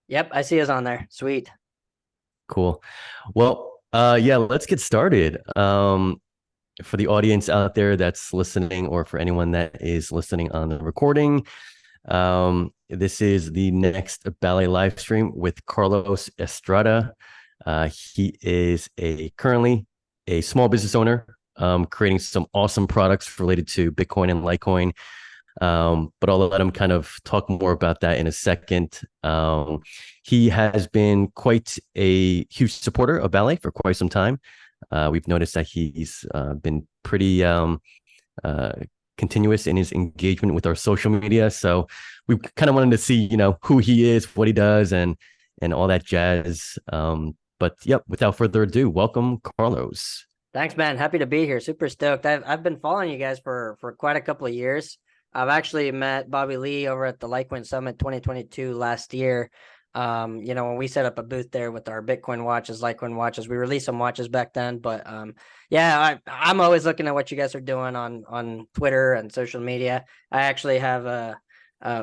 Yep, I see us on there. Sweet. Cool. Well, yeah, let's get started. For the audience out there that's listening, or for anyone that is listening on the recording, this is the next Ballet live stream with Carlos Estrada. He is currently a small business owner, creating some awesome products related to Bitcoin and Litecoin. But I'll let him kind of talk more about that in a second. He has been quite a huge supporter of Ballet for quite some time. We've noticed that he's been pretty uh, continuous in his engagement with our social media. So we kind of wanted to see, who he is, what he does, and all that jazz. But yep, without further ado, welcome, Carlos. Thanks, man. Happy to be here. Super stoked. I've been following you guys for quite a couple of years. I've actually met Bobby Lee over at the Litecoin Summit 2022 last year. When we set up a booth there with our Bitcoin watches, Litecoin watches, we released some watches back then. But yeah, I'm always looking at what you guys are doing on Twitter and social media. I actually have a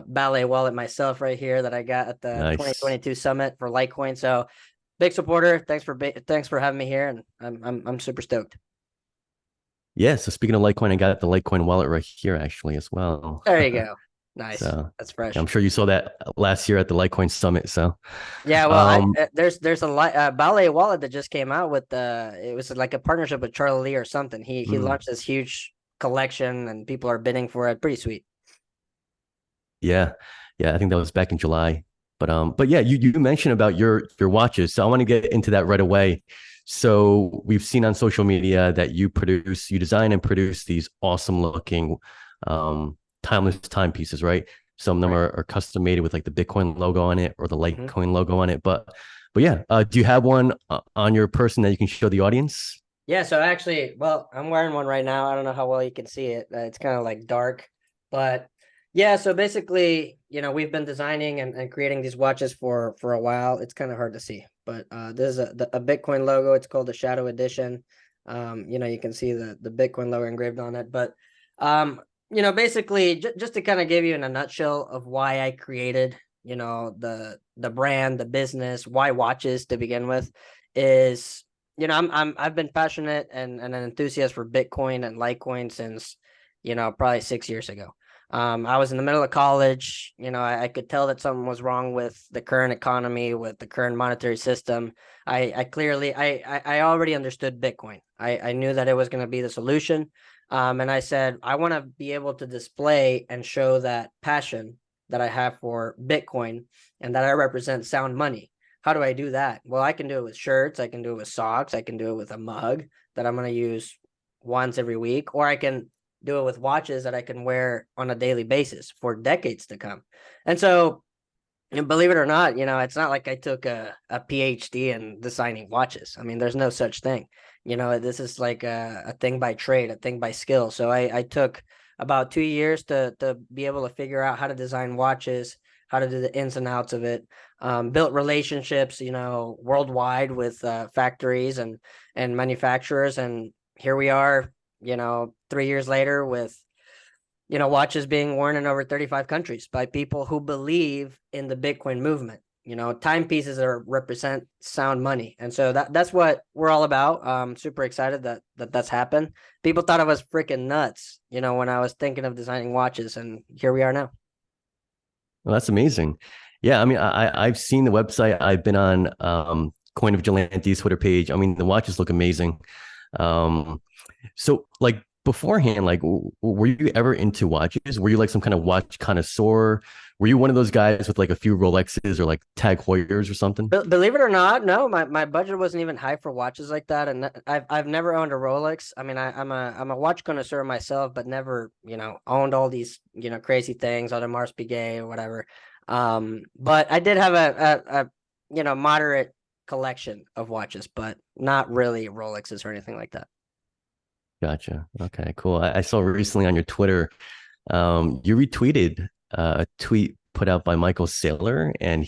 Ballet wallet myself right here that I got at the Nice. 2022 Summit for Litecoin. So big supporter. Thanks for having me here, and I'm super stoked. Yeah. So speaking of Litecoin, I got the Litecoin wallet right here actually as well. There you go. Nice. So That's yeah, I'm fresh. sure you saw that last year at the Litecoin Summit. So, Yeah, well, I um, there's a Ballet wallet that just came out with it was like a partnership with Charlie Lee or something. He mm, launched this huge collection and people are bidding for it. Pretty sweet. yeah, yeah, I think that was back in July. But yeah, you mentioned about your watches, so I want to get into that right away. So we've seen on social media that you design and produce these awesome looking, timeless timepieces, right? Some of them Right. are custom made with like the Bitcoin logo on it or the hmm Litecoin logo on it. But yeah, do you have one on your person that you can show the audience? Yeah, so actually, well, I'm wearing one right now. I don't know how well you can see it. It's kind of like dark, but yeah, so basically, we've been designing and creating these watches for a while. It's kind of hard to see, but this is a Bitcoin logo. It's called the Shadow Edition. You can see the Bitcoin logo engraved on it, but basically, just to kind of give you in a nutshell of why I created, the brand, the business, why watches to begin with, is I've been passionate and an enthusiast for Bitcoin and Litecoin since, probably 6 years ago. I was in the middle of college. I could tell that something was wrong with the current economy, with the current monetary system. I clearly, I already understood Bitcoin. I knew that it was going to be the solution. And I said, I want to be able to display and show that passion that I have for Bitcoin and that I represent sound money. How do I do that? Well, I can do it with shirts, I can do it with socks, I can do it with a mug that I'm going to use once every week, or I can do it with watches that I can wear on a daily basis for decades to come. And so, and believe it or not, it's not like I took a PhD in designing watches. I mean, there's no such thing. This is like a thing by trade, a thing by skill. So I took about 2 years to be able to figure out how to design watches, how to do the ins and outs of it. Built relationships, worldwide with factories and manufacturers, and here we are, 3 years later with watches being worn in over 35 countries by people who believe in the Bitcoin movement. Timepieces are represent sound money. And so that's what we're all about. Super excited that's happened. People thought I was freaking nuts, when I was thinking of designing watches, and here we are now. Well, that's amazing. Yeah, I mean, I've seen the website. I've been on Coin Vigilante's Twitter page. I mean, the watches look amazing. Um, so like beforehand, like were you ever into watches? Were you like some kind of watch connoisseur? Were you one of those guys with like a few Rolexes or like Tag Heuers or something? Believe it or not, no, my budget wasn't even high for watches like that, and I've never owned a Rolex. I mean, I'm a watch connoisseur myself, but never owned all these crazy things, other Mars Piguet or whatever. But I did have a moderate collection of watches, but not really Rolexes or anything like that. Gotcha. Okay, cool. I saw recently on your Twitter, you retweeted a tweet put out by Michael Saylor, and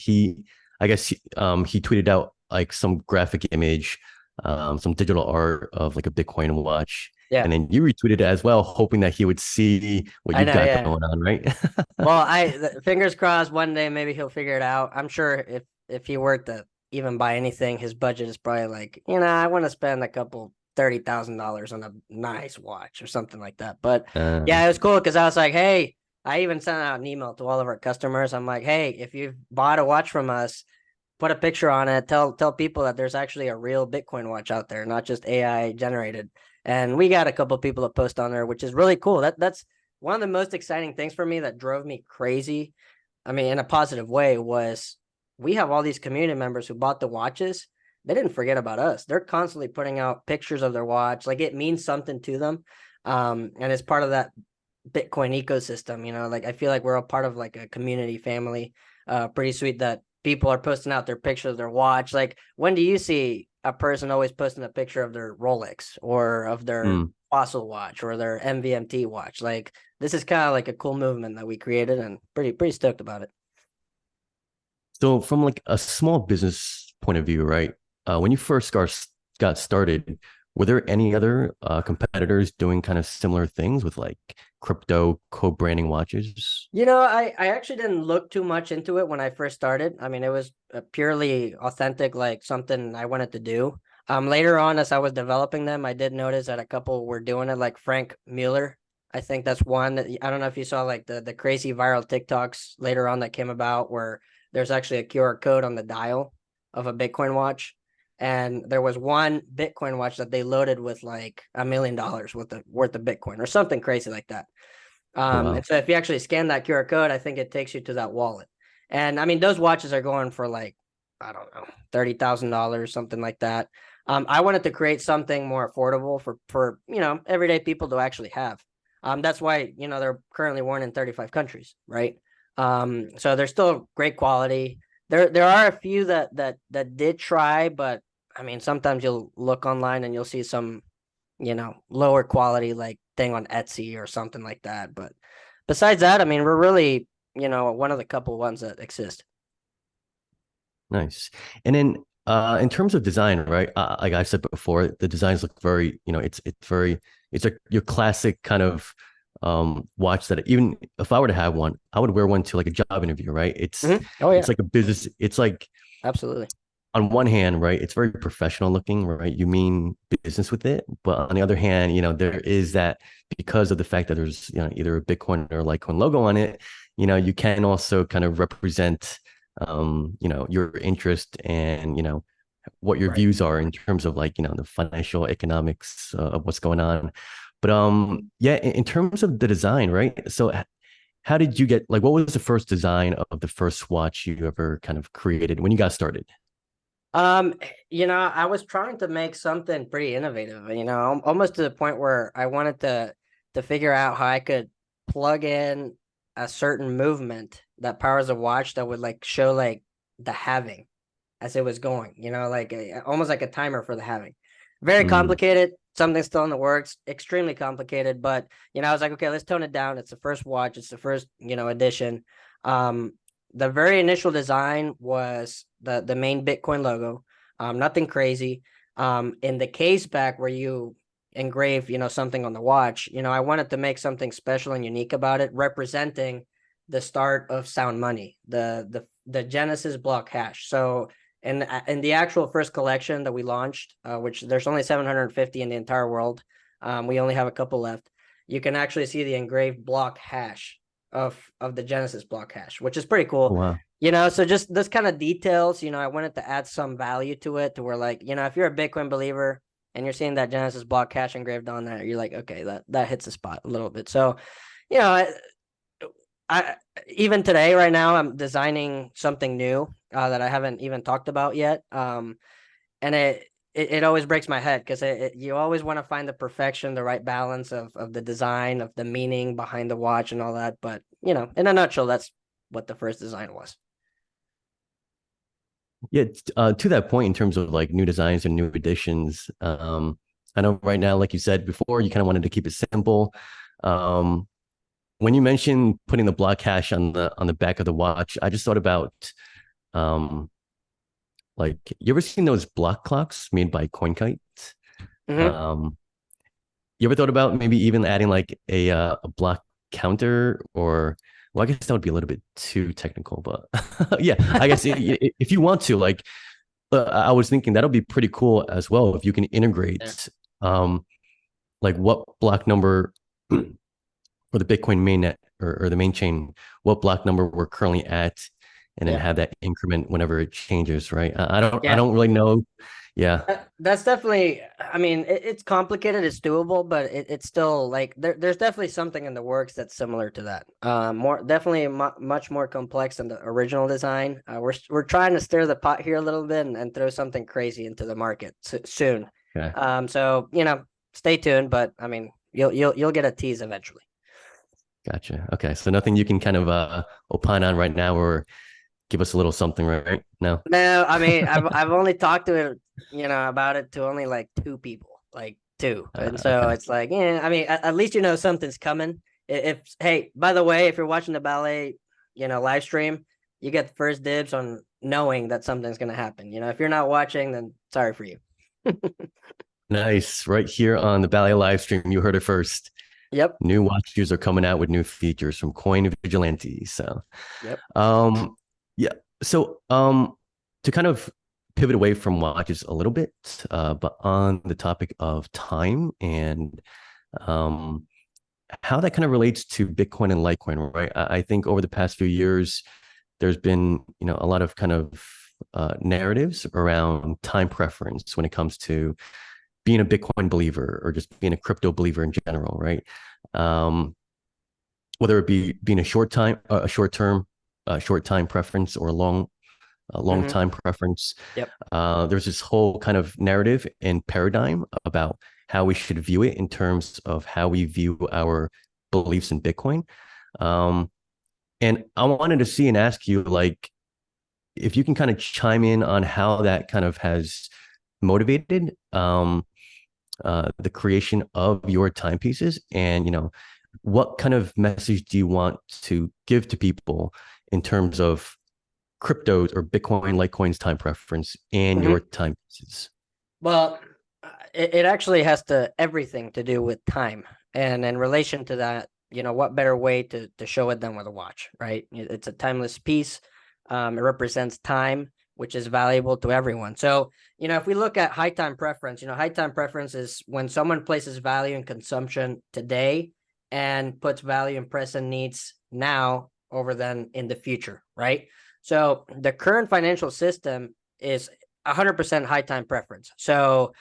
I guess, he tweeted out like some graphic image, some digital art of like a Bitcoin watch, Yeah, and then you retweeted it as well, hoping that he would see what I you've know. got Yeah. going on, right? Well, fingers crossed one day maybe he'll figure it out. I'm sure if he were to even buy anything, his budget is probably like, I want to spend a couple $30,000 on a nice watch or something like that. But Uh, yeah, it was cool because I was like, hey, I even sent out an email to all of our customers. I'm like, hey, if you've bought a watch from us, put a picture on it. Tell people that there's actually a real Bitcoin watch out there, not just AI generated. And we got a couple people to post on there, which is really cool. That's one of the most exciting things for me that drove me crazy. I mean, in a positive way, was we have all these community members who bought the watches. They didn't forget about us. They're constantly putting out pictures of their watch. Like it means something to them. And it's part of that Bitcoin ecosystem, like I feel like we're a part of like a community family. Pretty sweet that people are posting out their picture of their watch. Like, when do you see a person always posting a picture of their Rolex or of their mm. Fossil watch or their MVMT watch? Like, this is kind of like a cool movement that we created, and pretty stoked about it. So from like a small business point of view, right? When you first got started, were there any other competitors doing kind of similar things with like crypto co-branding watches? I actually didn't look too much into it when I first started. I mean, it was purely authentic, like something I wanted to do. Later on, as I was developing them, I did notice that a couple were doing it, like Frank Mueller. I think that's one that I don't know if you saw like the crazy viral TikToks later on that came about where there's actually a QR code on the dial of a Bitcoin watch. And there was one Bitcoin watch that they loaded with like $1 million worth of Bitcoin or something crazy like that. Oh, And wow. so if you actually scan that QR code, I think it takes you to that wallet. And I mean, those watches are going for like, I don't know, $30,000, something like that. I wanted to create something more affordable for everyday people to actually have. That's why they're currently worn in 35 countries, right? So they're still great quality. There are a few that did try, but I mean, sometimes you'll look online and you'll see some lower quality like thing on Etsy or something like that. But besides that, I mean, we're really, one of the couple ones that exist. Nice. And then in terms of design, right? Like I said before, the designs look very, it's like your classic kind of watch that even if I were to have one, I would wear one to like a job interview, right? Oh It's yeah, like a business, it's like absolutely. on one hand, right, it's very professional looking, right? You mean business with it, but on the other hand, there is that because of the fact that there's either a Bitcoin or Litecoin logo on it, you can also kind of represent your interest and what your Right. views are in terms of like the financial economics of what's going on. But yeah, in terms of the design, right? So how did you get like what was the first design of the first watch you ever kind of created when you got started? Um, I was trying to make something pretty innovative, almost to the point where I wanted to figure out how I could plug in a certain movement that powers a watch that would like show like the halving as it was going, like almost like a timer for the halving. Very Mm, complicated, something still in the works, extremely complicated, but I was like, okay, let's tone it down. It's the first watch, it's the first, edition. Um, the very initial design was the main Bitcoin logo. Nothing crazy. In the case back where you engrave, something on the watch, I wanted to make something special and unique about it, representing the start of sound money, the Genesis block hash. So in the actual first collection that we launched, which there's only 750 in the entire world, we only have a couple left. You can actually see the engraved block hash of the Genesis block hash, which is pretty oh, cool. wow. So just this kind of details, I wanted to add some value to it to where like, if you're a Bitcoin believer and you're seeing that Genesis block hash engraved on there, you're like, okay, that hits the spot a little bit. So, you know, I, I even today, right now, I'm designing something new that I haven't even talked about yet. And it always breaks my head because you always want to find the perfection, the right balance of the design, of the meaning behind the watch and all that. But in a nutshell, that's what the first design was. Yeah, to that point, in terms of like new designs and new additions, I know right now, like you said before, you kind of wanted to keep it simple. Um, when you mentioned putting the block hash on the back of the watch, I just thought about um, like you ever seen those block clocks made by CoinKite? Mm-hmm. Um, you ever thought about maybe even adding like a block counter or well, I guess that would be a little bit too technical, but yeah, I guess if you want to, like, I was thinking that'll be pretty cool as well if you can Yeah. integrate, like what block number for the Bitcoin mainnet or the main chain, what block number we're currently at, and then Yeah. have that increment whenever it changes, right? I Yeah. don't really know. Yeah. That's definitely, I mean, it's complicated, it's doable, but it's still like there's definitely something in the works that's similar to that. More definitely much more complex than the original design. We're trying to stir the pot here a little bit and throw something crazy into the market soon. Okay. So stay tuned, but I mean, you'll get a tease eventually. Gotcha. Okay. So nothing you can kind of opine on right now or give us a little something, right? No. No, I mean, I've only talked to it, about it to only like two people, like two, and so Okay. it's like, yeah, I mean, at least something's coming. If hey, by the way, if you're watching the ballet, live stream, you get the first dibs on knowing that something's gonna happen. If you're not watching, then sorry for you. Nice. Right here on the Ballet live stream, you heard it first. Yep, New watches are coming out with new features from Coin Vigilante. So, yep. um, yeah. So, to kind of pivot away from watches a little bit, but on the topic of time and um, how that kind of relates to Bitcoin and Litecoin, right? I think over the past few years, there's been a lot of kind of narratives around time preference when it comes to being a Bitcoin believer or just being a crypto believer in general, right? Um, whether it be being short time preference or a long Mm-hmm. time preference. Yep. There's this whole kind of narrative and paradigm about how we should view it in terms of how we view our beliefs in Bitcoin. Um, and I wanted to see and ask you, like, if you can kind of chime in on how that kind of has motivated the creation of your timepieces, and what kind of message do you want to give to people in terms of cryptos or Bitcoin, Litecoin's time preference and Mm-hmm. your timepieces? Well, it actually has everything to do with time, and in relation to that, what better way to show it than with a watch, right? It's a timeless piece. It represents time, which is valuable to everyone. So, if we look at high time preference, high time preference is when someone places value in consumption today and puts value in present needs now over than in the future, right? So the current financial system is 100% high time preference. So,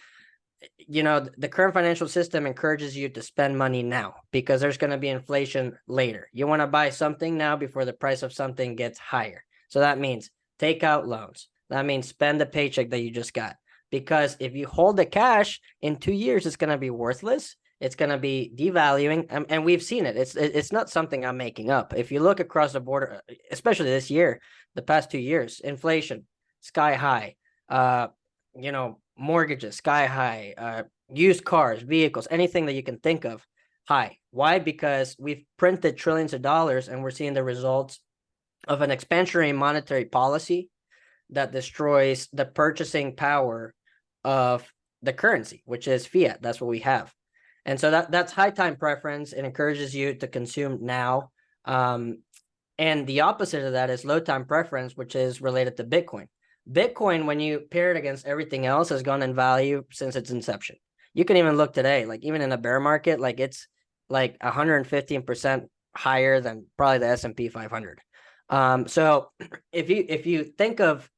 the current financial system encourages you to spend money now because there's going to be inflation later. You want to buy something now before the price of something gets higher. So that means take out loans. That means spend the paycheck that you just got. Because if you hold the cash in 2 years, it's going to be worthless. It's going to be devaluing. And we've seen it. It's not something I'm making up. If you look across the border, especially this year, the past 2 years, inflation, sky high. Mortgages sky high, used cars, vehicles, anything that you can think of, high. Why? Because we've printed trillions of dollars and we're seeing the results of an expansionary monetary policy that destroys the purchasing power of the currency, which is fiat. That's what we have. And so that's high time preference. It encourages you to consume now. And the opposite of that is low time preference, which is related to Bitcoin. Bitcoin, when you pair it against everything else, has gone in value since its inception. You can even look today, like even in a bear market, like it's like 115% higher than probably the S&P 500. So if you think of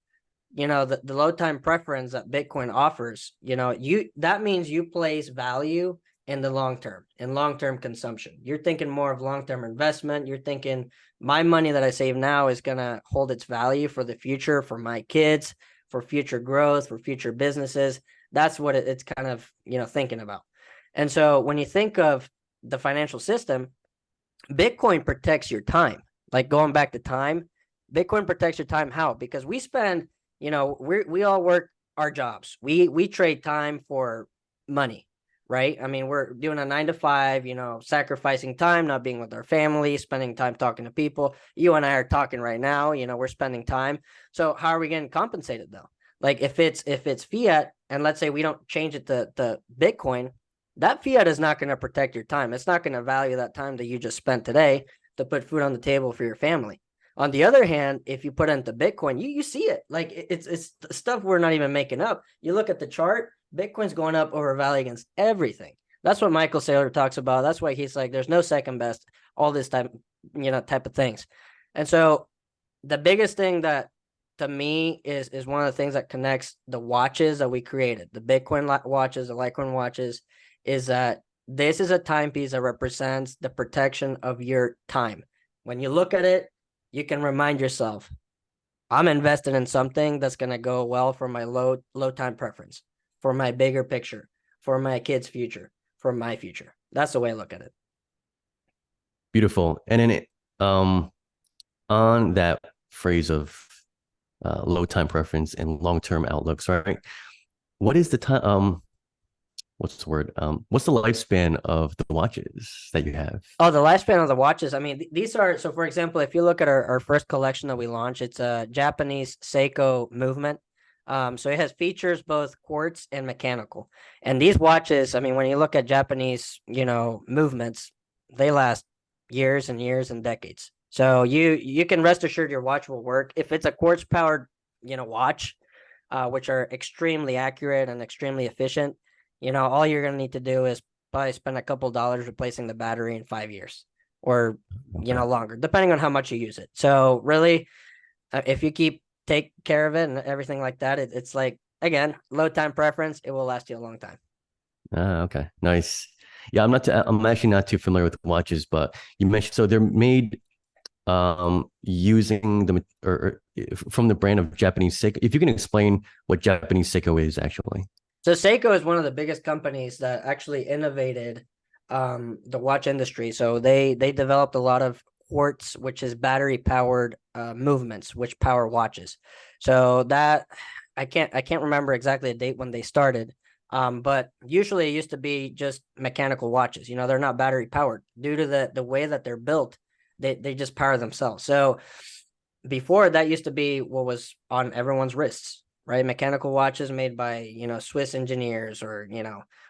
the low time preference that Bitcoin offers, that means you place value in the long term consumption. You're thinking more of long-term investment. You're thinking my money that I save now is going to hold its value for the future, for my kids, for future growth, for future businesses. That's what it's kind of, thinking about. And so when you think of the financial system, Bitcoin protects your time. Like going back to time, Bitcoin protects your time. How? Because we spend, we all work our jobs. We trade time for money, right? I mean, we're doing a 9 to 5, sacrificing time, not being with our family, spending time talking to people. You and I are talking right now, we're spending time. So how are we getting compensated though? Like if it's fiat, and let's say we don't change it to Bitcoin, that fiat is not going to protect your time. It's not going to value that time that you just spent today. to put food on the table for your family. On the other hand, if you put into Bitcoin, you see it. Like it's stuff we're not even making up. You look at the chart, Bitcoin's going up over value against everything. That's what Michael Saylor talks about. That's why he's like, there's no second best, all this type of things. And so the biggest thing that to me is one of the things that connects the watches that we created, the Bitcoin watches, the Litecoin watches, is that this is a timepiece that represents the protection of your time. When you look at it, you can remind yourself, I'm invested in something that's going to go well for my low time preference, for my bigger picture, for my kids' future, for my future. That's the way I look at it. Beautiful. And then on that phrase of low time preference and long-term outlooks, right? What is the time? What's the word? What's the lifespan of the watches that you have? Oh, the lifespan of the watches. I mean, these are, so for example, if you look at our first collection that we launched, it's a Japanese Seiko movement. So it has features both quartz and mechanical. And these watches, I mean, when you look at Japanese, movements, they last years and years and decades. So you can rest assured your watch will work. If it's a quartz powered, watch, which are extremely accurate and extremely efficient, all you're going to need to do is probably spend a couple dollars replacing the battery in 5 years or, longer, depending on how much you use it. So really, if you take care of it and everything like that, it's like, again, low time preference, it will last you a long time. Okay. Nice. Yeah, I'm actually not too familiar with watches, but you mentioned, so they're made using or from the brand of Japanese Seiko. If you can explain what Japanese Seiko is actually. So Seiko is one of the biggest companies that actually innovated the watch industry. So they developed a lot of quartz, which is battery powered movements, which power watches. So that I can't remember exactly a date when they started. But usually it used to be just mechanical watches. They're not battery powered due to the way that they're built. They just power themselves. So before, that used to be what was on everyone's wrists, right? Mechanical watches made by, Swiss engineers or,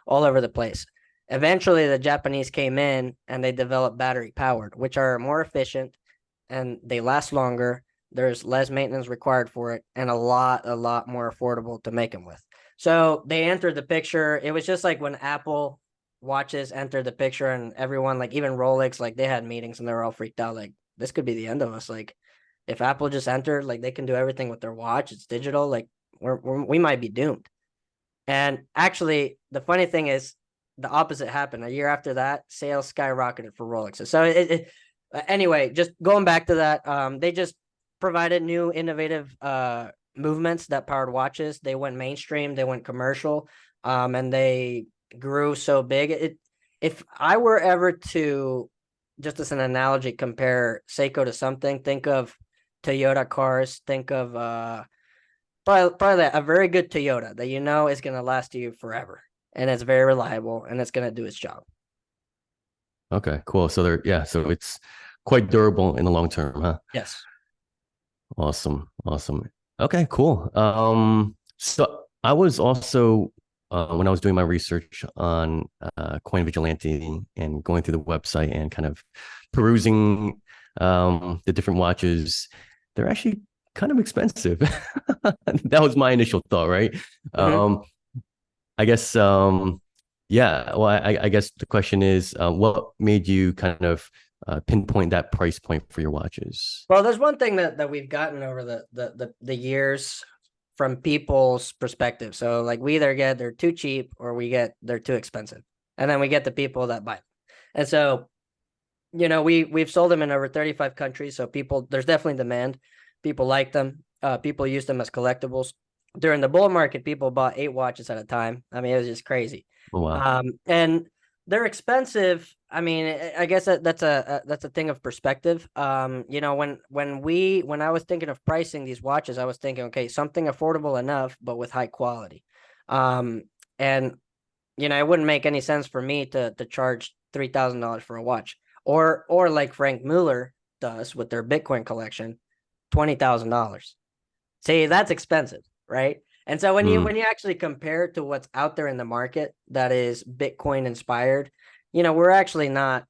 all over the place. Eventually, the Japanese came in and they developed battery powered, which are more efficient and they last longer. There's less maintenance required for it and a lot more affordable to make them with. So they entered the picture. It was just like when Apple watches entered the picture and everyone, like even Rolex, like they had meetings and they were all freaked out. Like, this could be the end of us. Like, if Apple just entered, like they can do everything with their watch, it's digital, like we might be doomed. And actually, the funny thing is, the opposite happened. A year after that, sales skyrocketed for Rolex. So anyway, just going back to that, they just provided new innovative movements that powered watches. They went mainstream, they went commercial, and they grew so big. If I were ever to, just as an analogy, compare Seiko to something, think of Toyota cars, think of probably a very good Toyota that is going to last you forever, and it's very reliable and it's going to do its job. Okay, cool. So so it's quite durable in the long term, huh? Yes. Awesome. Okay, cool. So I was also when I was doing my research on Coin Vigilante and going through the website and kind of perusing the different watches, they're actually kind of expensive. That was my initial thought, right? Mm-hmm. I guess yeah. Well, I guess the question is, what made you kind of pinpoint that price point for your watches? Well, there's one thing that we've gotten over the years from people's perspective. So like we either get they're too cheap or we get they're too expensive. And then we get the people that buy them. And so, we've sold them in over 35 countries. So there's definitely demand. People like them. People use them as collectibles. During the bull market, people bought 8 watches at a time. I mean, it was just crazy. Oh, wow. And they're expensive. I mean, I guess that's a thing of perspective. When I was thinking of pricing these watches, I was thinking, okay, something affordable enough, but with high quality. And it wouldn't make any sense for me to charge $3,000 for a watch, or like Frank Mueller does with their Bitcoin collection, $20,000. See, that's expensive, right? And so when you actually compare it to what's out there in the market that is Bitcoin inspired, we're actually not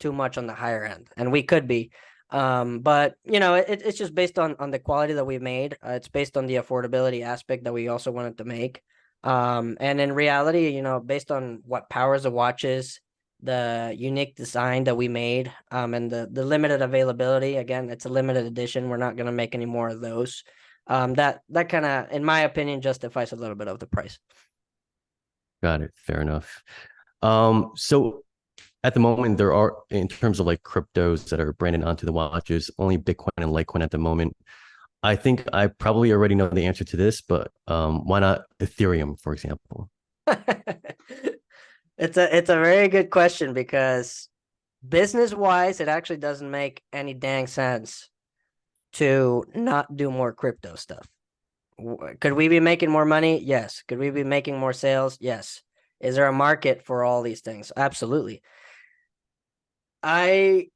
too much on the higher end, and we could be. But you know, it's just based on the quality that we made. It's based on the affordability aspect that we also wanted to make. And in reality, you know, based on what powers the watches, the unique design that we made, and the limited availability. Again, it's a limited edition. We're not gonna make any more of those. That kind of, in my opinion, justifies a little bit of the price. Got it. Fair enough. So at the moment, there are, in terms of like cryptos that are branded onto the watches, only Bitcoin and Litecoin at the moment. I think I probably already know the answer to this, but why not Ethereum, for example? It's a very good question because business wise, it actually doesn't make any dang sense to not do more crypto stuff. Could we be making more money? Yes. Could we be making more sales? Yes. Is there a market for all these things? Absolutely. I,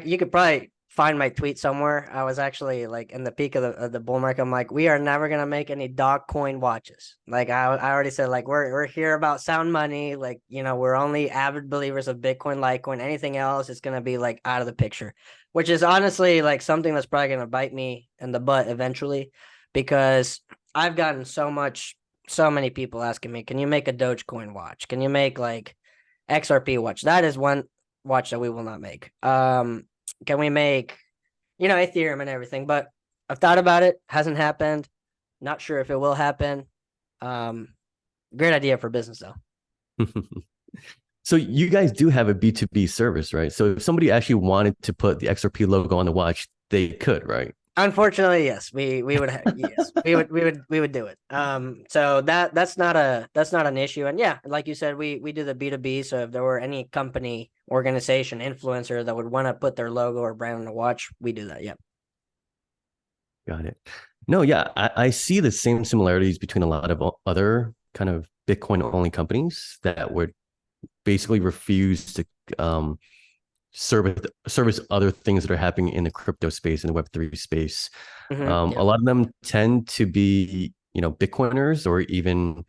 you could probably find my tweet somewhere. I was actually like in the peak of the bull market. I'm like, we are never gonna make any dog coin watches. Like I already said, like we're here about sound money. Like, you know, we're only avid believers of Bitcoin, Litecoin. Anything else is gonna be like out of the picture, which is honestly like something that's probably gonna bite me in the butt eventually, because I've gotten so many people asking me, can you make a Dogecoin watch? Can you make like XRP watch? That is one watch that we will not make. Can we make, you know, Ethereum and everything? But I've thought about it. Hasn't happened. Not sure if it will happen. Um, Great idea for business though. So you guys do have a B2B service, right? So if somebody actually wanted to put the XRP logo on the watch, they could, right? Unfortunately, yes, we would yes, we would do it. So that's not an issue. And yeah, like you said, we do the B2B. So if there were any company, organization, influencer that would want to put their logo or brand on the watch, we do that. Yeah. Got it. No, yeah, I see the same similarities between a lot of other kind of Bitcoin only companies that would basically refuse to service other things that are happening in the crypto space and the Web3 space. Yeah. A lot of them tend to be, you know, Bitcoiners or even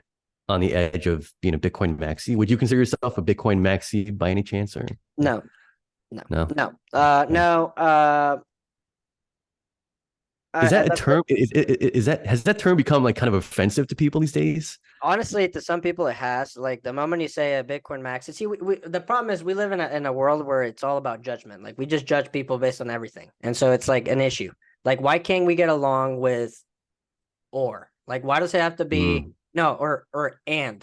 on the edge of being a Bitcoin maxi. Would you consider yourself a Bitcoin maxi by any chance, or No, no, no? no, Okay. no. Is that a The term? Is that, has that term become like kind of offensive to people these days? honestly, to some people, it has. Like the moment you say a Bitcoin max, see, the problem is we live in a world where it's all about judgment. Like we just judge people based on everything, and so it's like an issue. Like why can't we get along with or? Like why does it have to be Mm, no or and?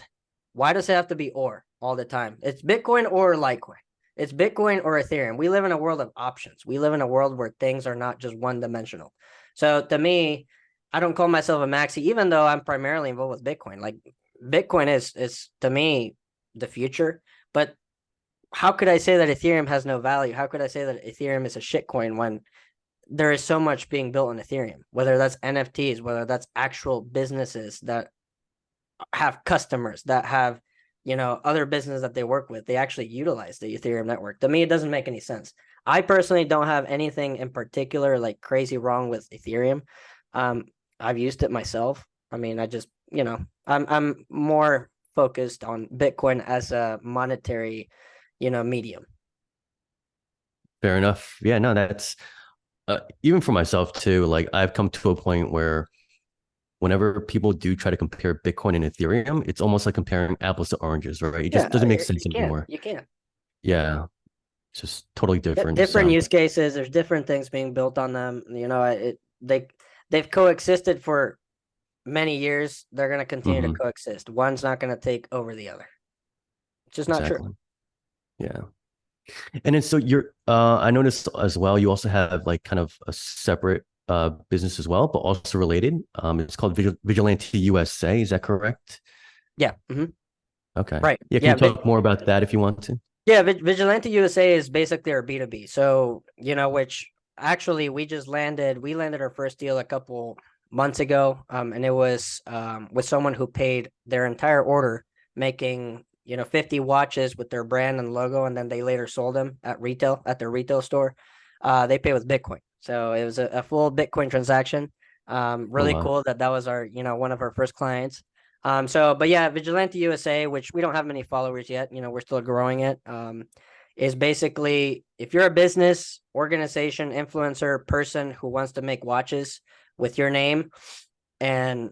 Why does it have to be or all the time? It's Bitcoin or Litecoin. It's Bitcoin or Ethereum. We live in a world of options. We live in a world where things are not just one dimensional. So to me, I don't call myself a maxi, even though I'm primarily involved with Bitcoin. Like Bitcoin is to me the future. But how could I say that Ethereum has no value? How could I say that Ethereum is a shitcoin when there is so much being built on Ethereum? Whether that's NFTs, whether that's actual businesses that have customers that have, you know, other businesses that they work with, they actually utilize the Ethereum network. To me, it doesn't make any sense. I personally don't have anything in particular like crazy wrong with Ethereum. I've used it myself. I mean, I just, you know, I'm more focused on Bitcoin as a monetary, you know, medium. fair enough. Yeah, no, that's even for myself too. Like I've come to a point where whenever people do try to compare Bitcoin and Ethereum, it's almost like comparing apples to oranges, right? It Yeah, just doesn't make you sense can, anymore. you can. Yeah, it's just totally different. Different So, use cases. There's different things being built on them. You know, they've coexisted for many years. They're going to continue to mhm, coexist. One's not going to take over the other. It's just not true. exactly. Yeah. And then so I noticed as well, you also have like kind of a separate business as well, but also related. It's called Vigilante USA. Is that correct? Yeah. Okay. Right. Yeah. Can you talk more about that if you want to? Yeah. Vigilante USA is basically our B2B. So, you know, which actually we landed our first deal a couple months ago. And it was with someone who paid their entire order, making, you know, 50 watches with their brand and logo, and then they later sold them at retail at their retail store. They pay with Bitcoin. So it was a full Bitcoin transaction. Oh, Really wow. cool that was our, you know, one of our first clients. But yeah, Vigilante USA, which we don't have many followers yet, you know, we're still growing it. is basically if you're a business, organization, influencer, person who wants to make watches with your name and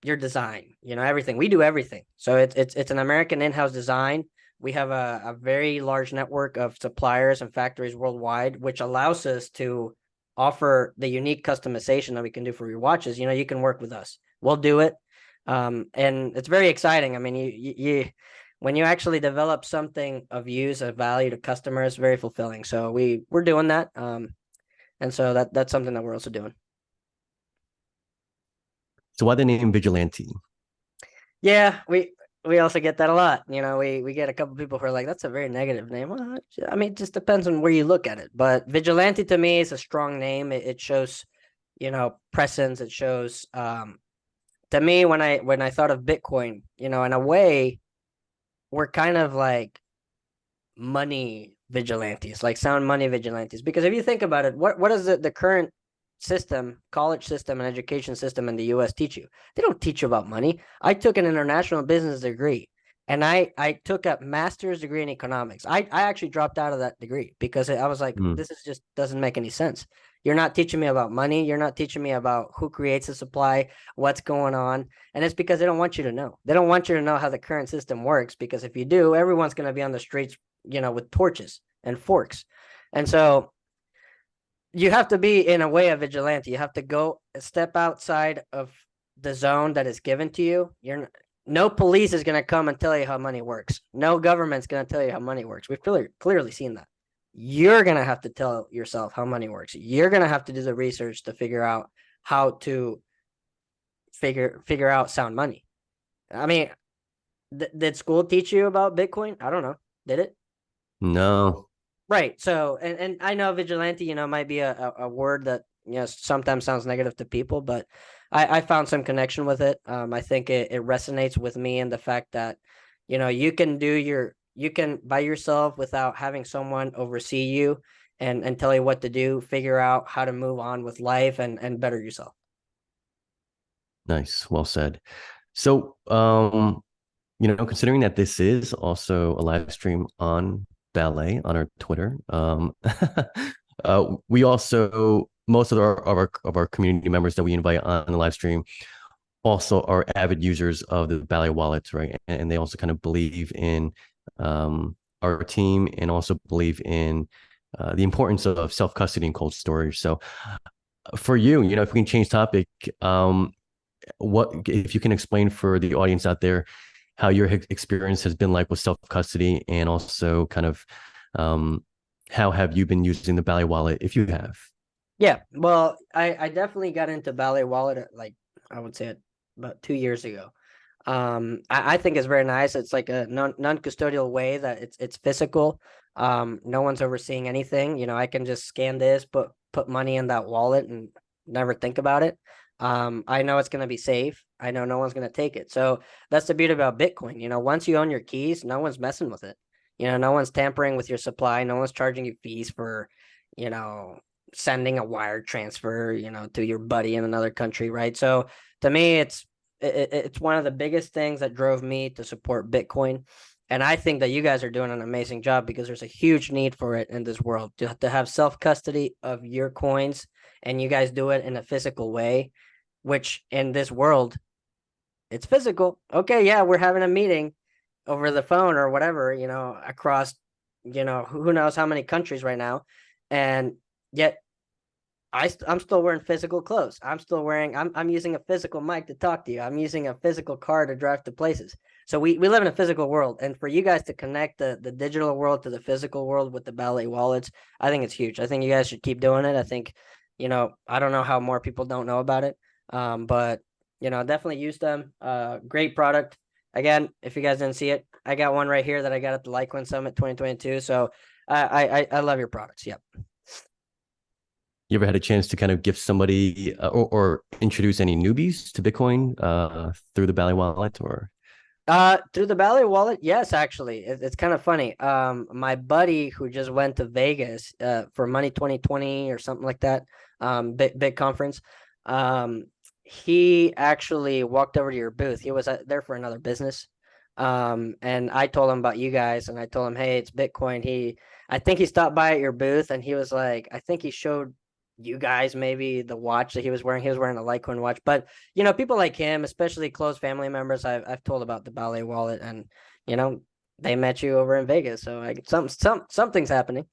your design, everything. We do everything. So it's an American in-house design. We have a very large network of suppliers and factories worldwide, which allows us to offer the unique customization that we can do for your watches. You can work with us. We'll do it. And it's very exciting. I mean, you when you actually develop something of use, of value to customers, very fulfilling. So we're doing that. And so that's something that we're also doing. So why the name Vigilante? Yeah, we also get that a lot. We get a couple people who are like, that's a very negative name. Well, I mean, it just depends on where you look at it. But Vigilante to me is a strong name. It shows, presence. It shows to me when I thought of Bitcoin, in a way, we're kind of like money vigilantes, like sound money vigilantes. Because if you think about it, what is the current system, college system, and education system in the US teach you? They don't teach you about money. I took an international business degree and I took a master's degree in economics. I actually dropped out of that degree because I was like, Mm, this is just doesn't make any sense. You're not teaching me about money. You're not teaching me about who creates the supply, what's going on. And it's because they don't want you to know. They don't want you to know how the current system works, because if you do, everyone's going to be on the streets, with torches and forks. And so you have to be in a way a vigilante. You have to go step outside of the zone that is given to you. No police is going to come and tell you how money works. No government's going to tell you how money works. We've clearly seen that. You're going to have to tell yourself how money works. You're going to have to do the research to figure out how to figure out sound money. I mean, did school teach you about Bitcoin? I don't know. Did it? no. Right. So, and I know vigilante, might be a word that, sometimes sounds negative to people, but I found some connection with it. I think it resonates with me in the fact that, you can by yourself without having someone oversee you and tell you what to do, figure out how to move on with life and better yourself. Nice. Well said. So, considering that this is also a live stream on Ballet on our Twitter, we also most of our community members that we invite on the live stream also are avid users of the Ballet wallets, right? And they also kind of believe in our team and also believe in the importance of self custody and cold storage. So, for you, if we can change topic, what if you can explain for the audience out there how your experience has been like with self custody, and also kind of how have you been using the Ballet wallet if you have? Yeah, well, I definitely got into Ballet Wallet like I would say about 2 years ago. I think it's very nice. It's like a non-custodial way that it's physical. No one's overseeing anything. I can just scan this, put money in that wallet and never think about it. I know it's gonna be safe. I know no one's gonna take it. So that's the beauty about Bitcoin. Once you own your keys, no one's messing with it. No one's tampering with your supply. No one's charging you fees for, you know, sending a wire transfer, to your buddy in another country, right? So to me, it's one of the biggest things that drove me to support Bitcoin. And I think that you guys are doing an amazing job because there's a huge need for it in this world to have self custody of your coins, and you guys do it in a physical way, which in this world, it's physical. Okay, yeah, we're having a meeting over the phone or whatever, across, who knows how many countries right now. And yet I'm still wearing physical clothes. I'm using a physical mic to talk to you. I'm using a physical car to drive to places. So we live in a physical world. And for you guys to connect the digital world to the physical world with the Ballet wallets, I think it's huge. I think you guys should keep doing it. I think, I don't know how more people don't know about it. But definitely use them. Great product. Again, if you guys didn't see it, I got one right here that I got at the Litecoin Summit 2022. So I love your products. Yep. You ever had a chance to kind of gift somebody or introduce any newbies to Bitcoin through the Ballet wallet, or? Through the Ballet wallet, yes, actually, it's kind of funny. My buddy who just went to Vegas, for Money 2020 or something like that, big conference, he actually walked over to your booth. He was there for another business, And I told him about you guys, and I told him, hey, it's Bitcoin. I think he stopped by at your booth, and he was like, I think he showed you guys maybe the watch that he was wearing. He was wearing a Litecoin watch, but people like him, especially close family members, I've told about the Ballet wallet, and you know, they met you over in Vegas, so something's happening.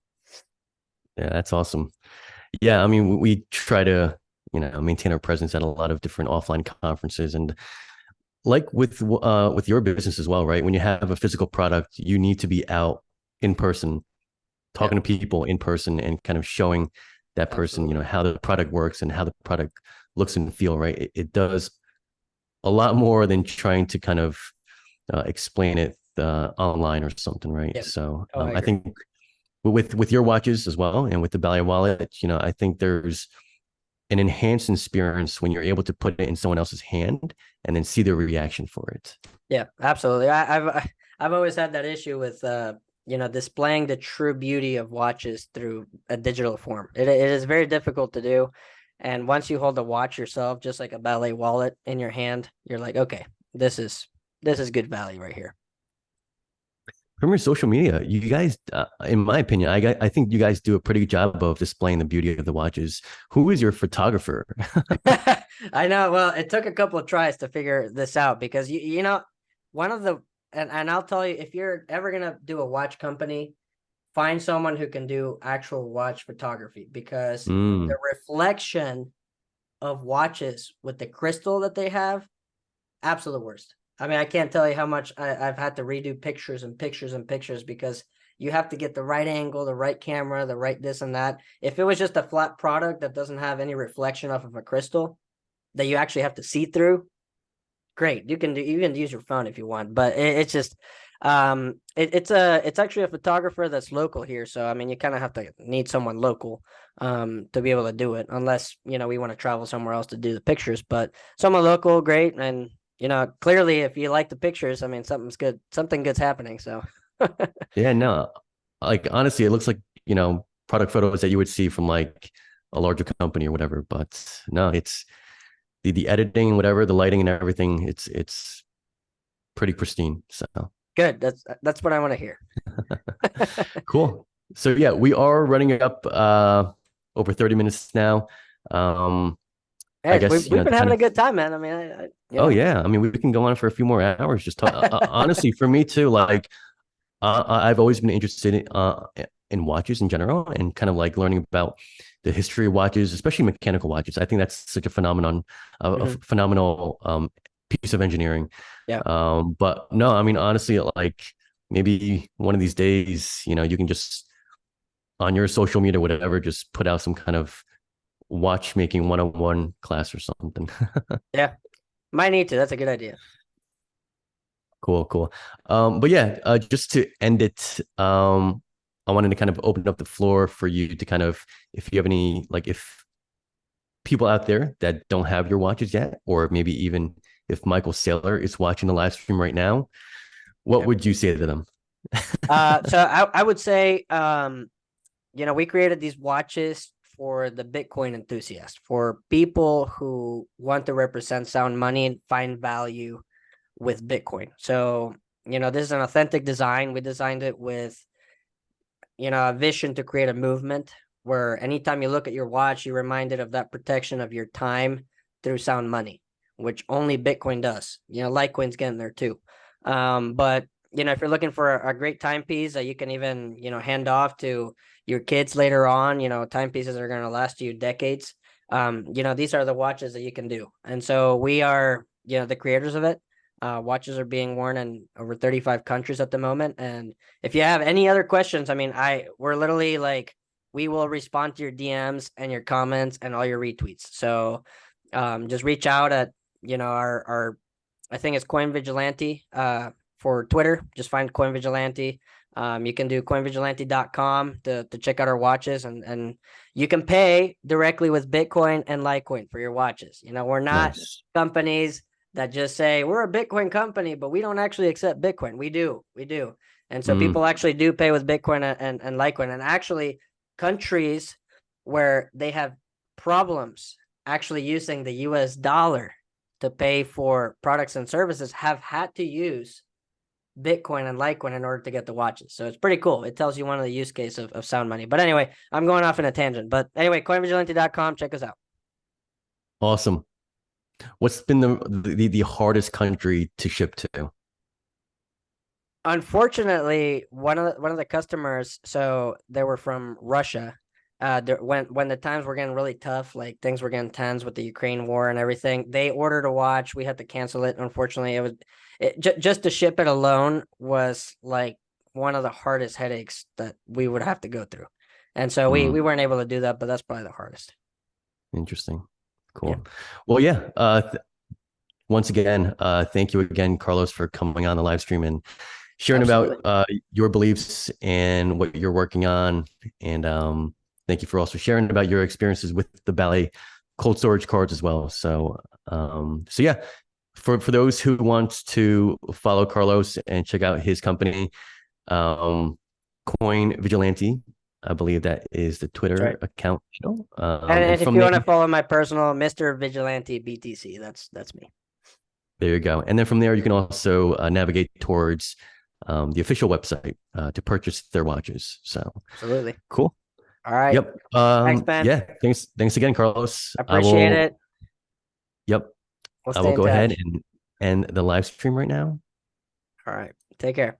Yeah, that's awesome. Yeah, I mean, we try to, maintain our presence at a lot of different offline conferences, and like with your business as well, right? When you have a physical product, you need to be out in person, Yeah, talking to people in person, and kind of showing that person, absolutely. how the product works and how the product looks and feel, right? It does a lot more than trying to kind of explain it online or something, right? Yeah. So Oh, I I agree. think with your watches as well, and with the Ballet wallet, I think there's an enhanced experience when you're able to put it in someone else's hand and then see their reaction for it. Yeah, absolutely. I've always had that issue with displaying the true beauty of watches through a digital form. It is very difficult to do, and once you hold a watch yourself, just like a Ballet wallet in your hand, you're like, okay, this is good value right here. From your social media, you guys, in my opinion, I think you guys do a pretty good job of displaying the beauty of the watches. Who is your photographer? I know. Well, it took a couple of tries to figure this out because one of the and I'll tell you, if you're ever gonna do a watch company, find someone who can do actual watch photography, because the Mm, reflection of watches with the crystal that they have, absolute worst. I mean, I can't tell you how much I've had to redo pictures and pictures and pictures because you have to get the right angle, the right camera, the right this and that. If it was just a flat product that doesn't have any reflection off of a crystal that you actually have to see through, great. You can use your phone if you want, but it's just it's actually a photographer that's local here. So I mean, you kind of have to need someone local to be able to do it, unless we want to travel somewhere else to do the pictures. But someone local, great. And clearly, if you like the pictures, I mean, something good's happening. So yeah, no, like honestly, it looks like, product photos that you would see from like a larger company or whatever. But no, it's the editing, whatever, the lighting and everything. It's pretty pristine. So good. That's what I want to hear. cool. So yeah, we are running up over 30 minutes now. Um, I Hey, guess, we've been to kind having a of. good time, man. I mean, Oh yeah, I mean, we can go on for a few more hours. Just talk. Honestly, for me too. Like, I've always been interested in watches in general, and kind of like learning about the history of watches, especially mechanical watches. I think that's such a phenomenon, a Mhm. phenomenal piece of engineering. Yeah. But no, I mean, honestly, like maybe one of these days, you can just on your social media, whatever, just put out some kind of watchmaking 101 class or something. Yeah. Might need to. That's a good idea. Cool, cool. But yeah, just to end it, I wanted to kind of open up the floor for you to kind of, if you have any, like, if people out there that don't have your watches yet, or maybe even if Michael Saylor is watching the live stream right now, what Yeah. would you say to them? So I would say, we created these watches for the Bitcoin enthusiast, for people who want to represent sound money and find value with Bitcoin. So, this is an authentic design. We designed it with, a vision to create a movement where anytime you look at your watch, you're reminded of that protection of your time through sound money, which only Bitcoin does. Litecoin's getting there too. But if you're looking for a great timepiece that you can even, hand off to your kids later on, timepieces are going to last you decades. These are the watches that you can do. And so we are, the creators of it. Watches are being worn in over 35 countries at the moment. And if you have any other questions, I mean, we're literally like, we will respond to your DMs and your comments and all your retweets. So just reach out at, our I think it's Coin Vigilante for Twitter. Just find Coin Vigilante. You can do coinvigilante.com to check out our watches, and you can pay directly with Bitcoin and Litecoin for your watches. We're not Nice. companies that just say we're a Bitcoin company, but we don't actually accept Bitcoin. We do. And so Mm, people actually do pay with Bitcoin and Litecoin. And actually, countries where they have problems actually using the US dollar to pay for products and services have had to use Bitcoin and Litecoin in order to get the watches. So it's pretty cool. It tells you one of the use case of sound money. But anyway, I'm going off in a tangent. But anyway, coinvigilante.com, check us out. Awesome. What's been the hardest country to ship to? Unfortunately, one of the customers, so they were from Russia. When the times were getting really tough, like things were getting tense with the Ukraine war and everything, they ordered a watch. We had to cancel it. Unfortunately, just to ship it alone was like one of the hardest headaches that we would have to go through. And so we weren't able to do that, but that's probably the hardest. Interesting. Cool. Yeah. Well, yeah. Once again, thank you again, Carlos, for coming on the live stream and sharing Absolutely. about your beliefs and what you're working on. And thank you for also sharing about your experiences with the Ballet cold storage cards as well. So, so yeah, for those who want to follow Carlos and check out his company, Coin Vigilante, I believe that is the Twitter Right. account. And And if from you there, want to follow my personal Mr. Vigilante BTC, that's me. there you go. And then from there, you can also navigate towards the official website to purchase their watches. So Absolutely. cool. All right. Yep. Thanks, Ben. Yeah. Thanks again, Carlos. Appreciate it. Yep. We'll I stay will in go ahead touch. and end the live stream right now. All right. Take care.